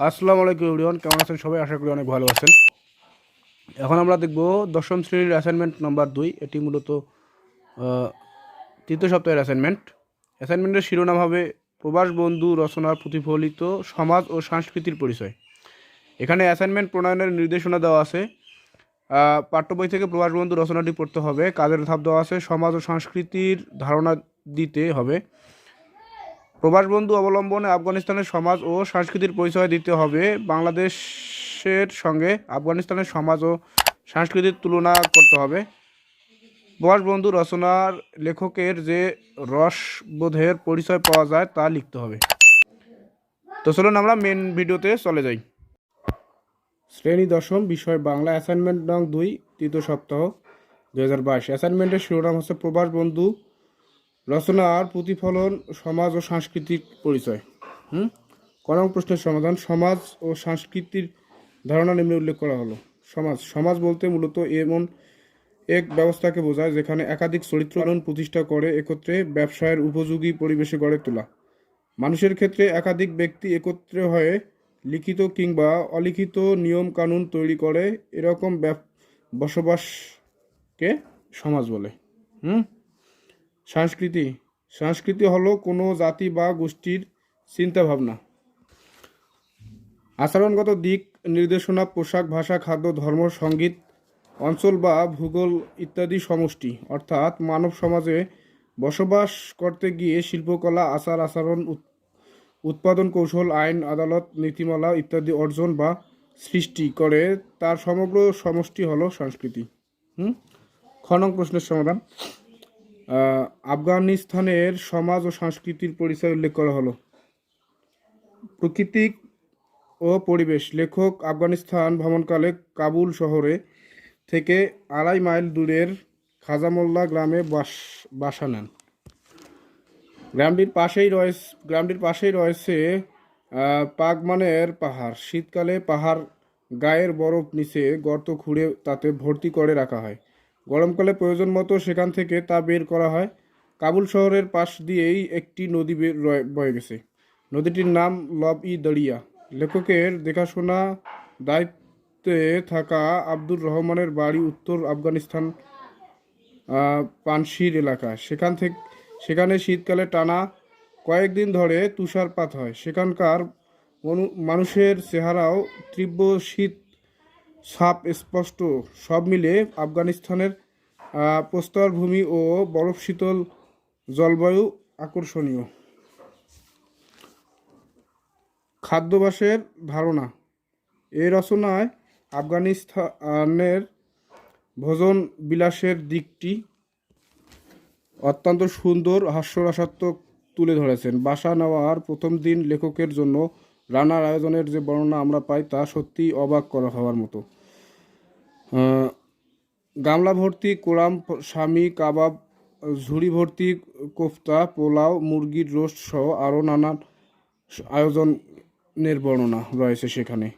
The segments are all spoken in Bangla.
আসসালামু আলাইকুম এভরিওয়ান, কেমন আছেন সবাই? আশা করি অনেক ভালো আছেন। এখন আমরা দেখব দশম শ্রেণীর অ্যাসাইনমেন্ট নাম্বার 2। এটি মূলত তৃতীয় সপ্তাহের অ্যাসাইনমেন্ট। অ্যাসাইনমেন্টের শিরোনাম হবে প্রবাস বন্ধু রচনার প্রতিফলিত সমাজ ও সংস্কৃতির পরিচয়। এখানে অ্যাসাইনমেন্ট প্রণয়নের নির্দেশনা দেওয়া আছে। পাঠ্য বই থেকে প্রবাস বন্ধু রচনাটি পড়তে হবে। কাজের ধাপ দেওয়া আছে, সমাজ ও সংস্কৃতির ধারণা দিতে হবে। প্রবাস বন্ধু অবলম্বনে আফগানিস্তানের সমাজ ও সংস্কৃতির পরিচয় দিতে হবে। বাংলাদেশের সঙ্গে আফগানিস্তানের সমাজ ও সংস্কৃতির তুলনা করতে হবে। প্রবাস বন্ধু রচনার লেখকের যে রসবোধের পরিচয় পাওয়া যায় তা লিখতে হবে। তো চলুন আমরা মেন ভিডিওতে চলে যাই। শ্রেণী দশম, বিষয় বাংলা, অ্যাসাইনমেন্ট নং 2, তৃতীয় সপ্তাহ 2022। অ্যাসাইনমেন্টের শিরোনাম হচ্ছে প্রবাস বন্ধু রচনার প্রতিফলন সমাজ ও সাংস্কৃতিক পরিচয়। ক নং প্রশ্নের সমাধান। সমাজ ও সংস্কৃতির ধারণা নিম্নে উল্লেখ করা হলো। সমাজ বলতে মূলত এমন এক ব্যবস্থাকে বোঝায় যেখানে একাধিক চরিত্র প্রতিষ্ঠা করে একত্রে ব্যবসায়ের উপযোগী পরিবেশে গড়ে তোলা। মানুষের ক্ষেত্রে একাধিক ব্যক্তি একত্রে হয়ে লিখিত কিংবা অলিখিত নিয়ম কানুন তৈরি করে এরকম বসবাসকে সমাজ বলে। সংস্কৃতি হলো কোনো জাতি বা গোষ্ঠীর চিন্তাভাবনা, আচরণগত দিক নির্দেশনা, পোশাক, ভাষা, খাদ্য, ধর্ম, সঙ্গীত, অঞ্চল বা ভূগোল ইত্যাদি সমষ্টি। অর্থাৎ মানব সমাজে বসবাস করতে গিয়ে শিল্পকলা, আচার আচরণ, উৎপাদন কৌশল, আইন, আদালত, নীতিমালা ইত্যাদি অর্জন বা সৃষ্টি করে তার সমগ্র সমষ্টি হলো সংস্কৃতি। খ নং প্রশ্নের সমাধান। আফগানিস্তানের সমাজ ও সংস্কৃতির পরিচয় উল্লেখ করা হলো। প্রকৃতি ও পরিবেশ। লেখক আফগানিস্তান ভ্রমণকালে কাবুল শহরে থেকে 2.5 মাইল দূরের খাজামোল্লা গ্রামে বাসা নেন। গ্রামটির পাশেই রয়েছে পাগমানের পাহাড়। শীতকালে পাহাড় গায়ের বরফ নিচে গর্ত খুঁড়ে তাতে ভর্তি করে রাখা হয়। গরমকালে প্রয়োজন মতো সেখান থেকে তা বের করা হয়। কাবুল শহরের পাশ দিয়েই একটি নদী বয়ে গেছে। নদীটির নাম ল-ই-দরিয়া। লেখকের দেখাশোনা দায়িত্বে থাকা আব্দুর রহমানের বাড়ি উত্তর আফগানিস্তান পানশির এলাকা। সেখানে শীতকালে টানা কয়েকদিন ধরে তুষারপাত হয়। সেখানকার মানুষের চেহারাও তীব্র শীত ছাপ স্পষ্ট। সব মিলে আফগানিস্তানের প্রস্তরভূমি ও বরফ শীতল জলবায়ু আকর্ষণীয়। খাদ্যাভ্যাসের ধারণা। এই রচনায় আফগানিস্তানের ভোজন বিলাসের দিকটি অত্যন্ত সুন্দর হাস্যরসাত্মক তুলে ধরেছেন। বাসা নেওয়ার প্রথম দিন লেখকের জন্য রান্নার আয়োজনের যে বর্ণনা আমরা পাই তা সত্যিই অবাক করা হওয়ার মতো। গামলা ভর্তি কোরাম, স্বামী কাবাব, ঝুড়ি ভর্তি কোফতা, পোলাও, মুরগির রোস্ট সহ আরও নানান আয়োজনের বর্ণনা রয়েছে সেখানে।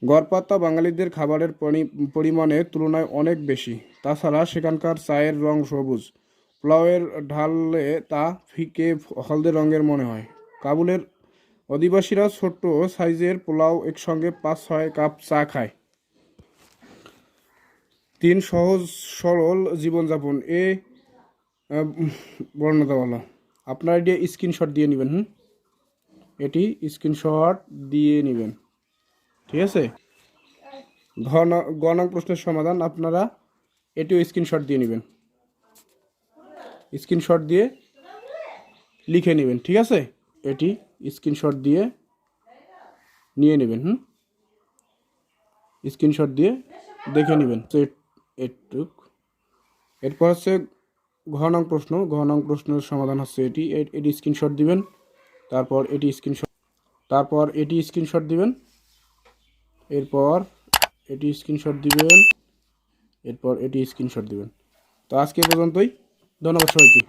গড়পাত্তা বাঙালিদের খাবারের পরিমাণের তুলনায় অনেক বেশি। তাছাড়া সেখানকার চায়ের রং সবুজ, পোলাওয়ের ঢাললে তা ফিকে হলদে রঙের মনে হয়। কাবুলের অধিবাসীরা ছোট্ট সাইজের পোলাও একসঙ্গে 5-6 কাপ চা খায়। 3 সহজ সরল জীবনযাপন এ বর্ণনা দেওয়া হলো। আপনারা এটি স্ক্রিনশট দিয়ে নেবেন। এটি স্ক্রিনশট দিয়ে নেবেন, ঠিক আছে? গ নং প্রশ্নের সমাধান। আপনারা এটিও স্ক্রিনশট দিয়ে নেবেন, স্ক্রিনশট দিয়ে লিখে নেবেন, ঠিক আছে? এটি স্ক্রিনশট দিয়ে নিয়ে নেবেন। স্ক্রিনশট দিয়ে দেখে নেবেন। এরপর হচ্ছে ঘ নং প্রশ্ন। প্রশ্নের সমাধান হচ্ছে এটি স্ক্রিনশট দিবেন, তারপর এটি স্ক্রিনশট দিবেন, এরপর এটি স্ক্রিনশট দিবেন, এরপর এটি স্ক্রিনশট দিবেন। তো আজকে পর্যন্তই। ধন্যবাদ সবাইকে।